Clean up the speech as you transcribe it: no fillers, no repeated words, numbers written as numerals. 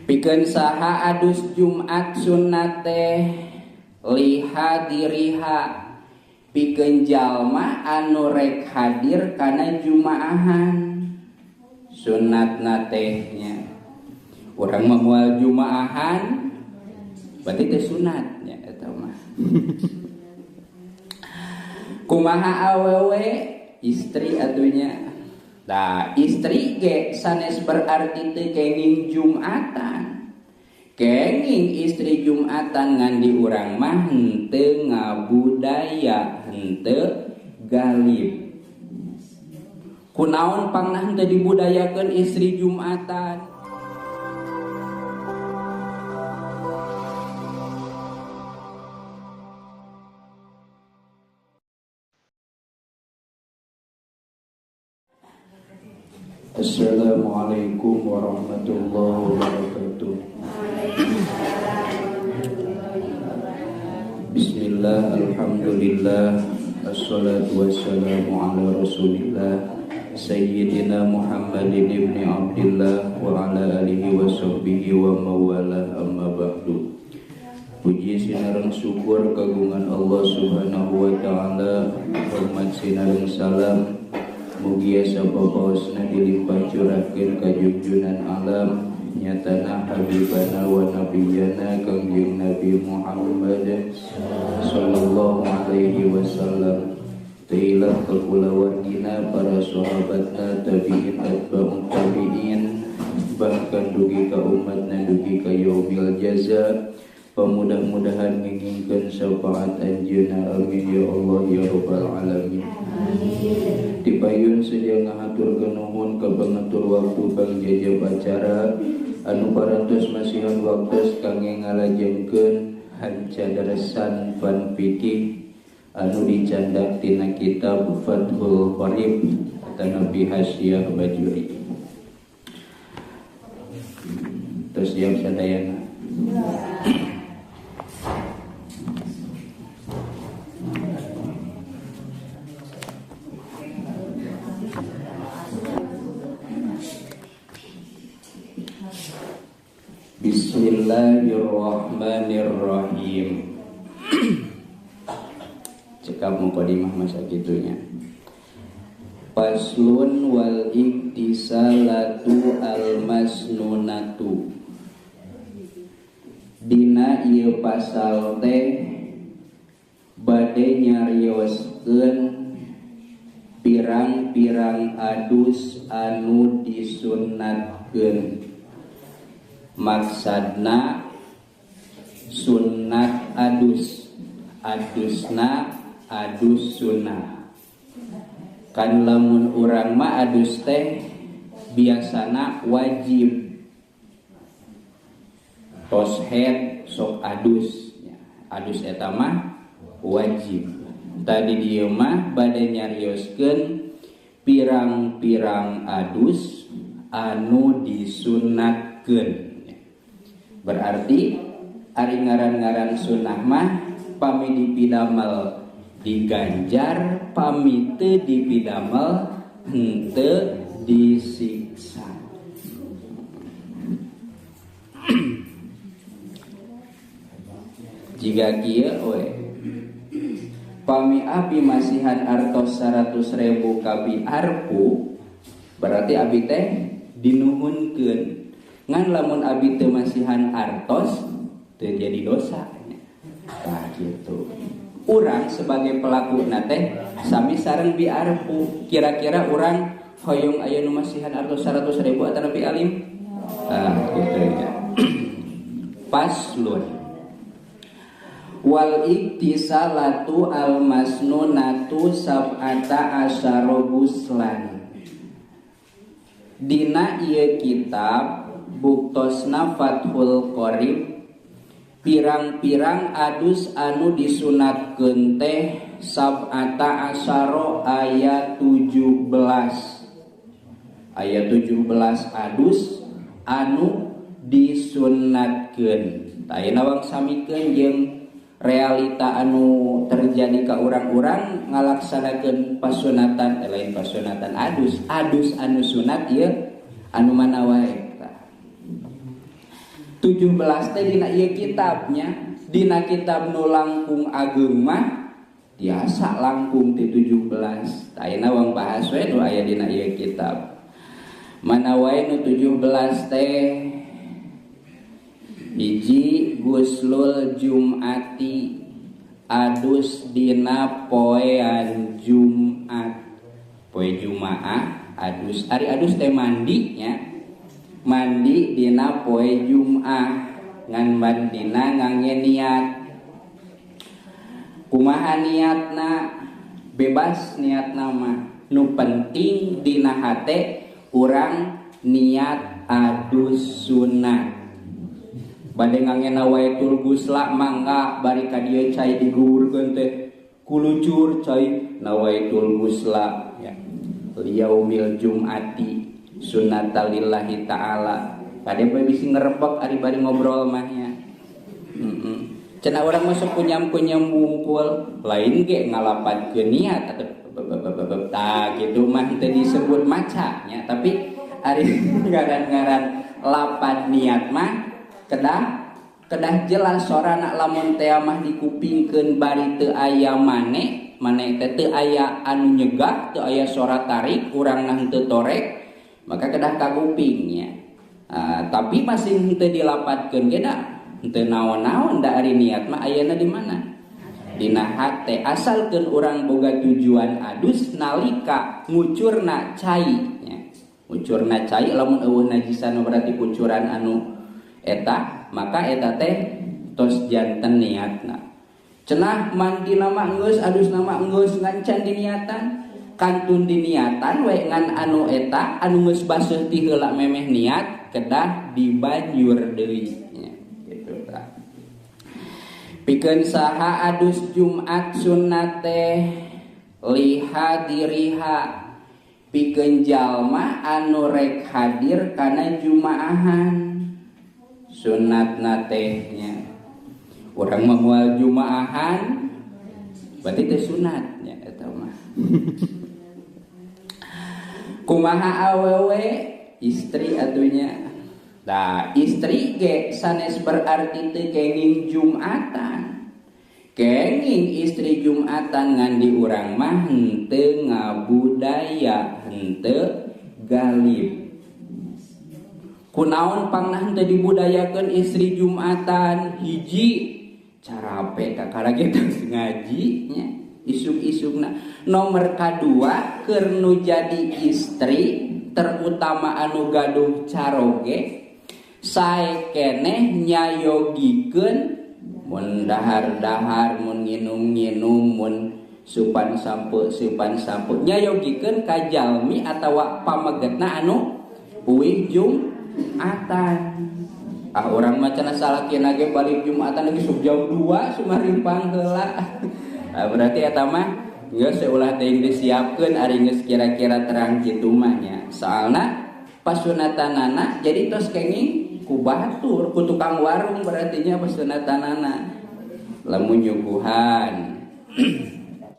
Pikeun saha adus Jumat sunat teh liha diriha pikeun jalma anu rek hadir kana jumaahan sunatna tehnya. Urang mah moal jumaahan berarti teh sunatnya eta mah. Kumaha awewe istri atunya. Nah, istri ge sanes berarti teu kenging Jumatan. Kenging istri Jumatan ngan di urang mah henteu ngabudaya, henteu galib. Kunaon pangnah henteu dibudayakeun istri Jumatan? Assalamualaikum warahmatullahi wabarakatuh. Bismillah, alhamdulillah, assalatu wassalamu ala rasulillah Sayyidina Muhammadin ibni Abdillah wa ala alihi wa sahbihi wa mawala amma ba'du. Puji sinareng syukur kagungan Allah subhanahu wa ta'ala, hormat sinareng salam mugia sababaosna dilimpah curahkeun ka junjunan alam nyatana habibana wa nabiyana kangjeng Nabi Muhammad sallallahu alaihi wasallam. Tailah kakulawardina para sahabatna tabi'in atba'ut tabi'in bahkan dugi ka umatna dugi ka yaumil jaza. Pamudah-mudahan ngingingkeun syafaat anjeunna amin ya Allah ya rabbal alamin. Dipayun sedia ngahaturkeun nuhun ka pangatur waktu kang jajab acara anu parantos masihan waktos kangge ngalajengkeun hancadaresan fan fikih anu dicandak tina kitab Fathul Qarib kata Nabi Hasyah Bajuri. Terus yang sadayana Bismillahirrahmanirrahim. Cekap mukadimah masa gitunya. Faslun wal iktisalatu al masnunatu. Dina ieu pasal teh bade nyarioskeun pirang-pirang adus anu disunnatkeun. Maksadna sunnat adus, adusna adus sunnah. Kan lamun urang mah adus teh biasana wajib. Tos head sok adus, adus eta mah wajib. Tadi dieu mah bade nyarioskeun pirang-pirang adus anu disunnatkeun. Berarti ari ngaran-ngaran sunnah mah pami dipidamel diganjar, pami teu dipidamel henteu disiksa. Jika kieu we pami abi masihan artos 100.000 kabi arpu berarti abi teh dinuhunkeun. Ngan lamun abi teu masihan artos teu jadi dosa. Nah gitu. Urang sebagai pelaku teh sami sareng biarpu. Kira-kira urang hoyong aya nu masihan artos 100.000 atau nepi alim? Ah gitu ya. Paslun wal iktisalatu al masnunatu sab'ata asyara buslan. Dina ieu kitab buktosna Fathul Qarib pirang-pirang adus anu disunatkeun teh sab'ata asyara ayat 17. Ayat 17 adus anu disunatkeun. Tah nawang samikeun jeung realita anu terjadi ka urang-urang ngalaksanakeun pasunatan lain pasunatan adus anu sunat ieu anu mana wae. 17 teh dina ieu kitabnya, dina kitab nu langkung ageung mah biasa langkung ti 17. Ayeuna wang bahas we nu aya dina ieu kitab. Mana wae nu 17 teh hiji guslul Jumati adus dina poean Jumat. Poe Jumaah adus ari adus teh mandi nya. Mandi dina poe Jumaah ngan mandina ngangge niat. Kumaha niatna? Bebas niatna mah. Nu penting dina hate urang niat adus sunat. Bade ngangena wae tulgusla mangga bari ka dieu cai diguurkeun teh kulucur cai nawaitul gusla ya liyaumil jumati sunnatalillahi ta'ala. Kade bae bisi ngerebek ari bari ngobrol mah nya. Cenah urang masuk kunyam-kunyam bungkul lain ge ngalapadkeun niat atuh tah kitu mah teu disebut maca nya, tapi ari ngaran-ngaran lapad niat mah kedah jelas sorana lamun teh mah dikupingkeun bari teu aya maneh teh teu aya anu nyegah, teu aya suara tarik, urang nah teu torek, maka kedah kakupingnya. Tapi masih teu dilapadkeun ge da teu naon-naon da ari niat mah ayeuna di mana? Dina hate. Asalkeun urang boga tujuan adus nalika ngucurna cai nya. Ngucurna cai lamun eueuh najisan berarti kucuran anu eta, maka eta teh tos janten niatna. Cenah mandi nama enggeus adus nama enggeus ngan can diniatan kantun diniatan we ngan anu eta anu geus baseuh ti heula memeh niat kedah dibanjur deui nya kitu tah. Pikeun saha adus Jumat sunnat teh lihadiriha pikeun jalma anu rek hadir kana jumaahan. Sunatna tehnya urang mah moal jumaahan berarti teh sunatnya eta mah. Kumaha awewe istri atunya. Nah, istri ge sanes berarti teu kenging Jumatan. Kenging istri Jumatan ngan di urang mah henteu ngabudaya, henteu galib. Kunaon pangnah teu dibudayakeun istri Jumatan? Hiji carape kakara kita ngaji nya isuk-isukna. Nomor kadua keur nu jadi istri terutama anu gaduh caroge sae keneh nyayogikeun mun dahar-dahar, mun nginum-nginum, mun supan sampo nyayogikeun ka jalmi atawa pamegetna anu uwih Jumatan. Urang mah cenah salakina ge balik Jumatan lagi sok jam 2 sumarimpang heula. Berarti eta mah geus seulah teuing disiapkeun ari geus kira-kira terang kitu mah nya. Soalna pasunatanana jadi tos kenging ku batur ku tukang warung berarti nya pasunatanana lamun nyuguhan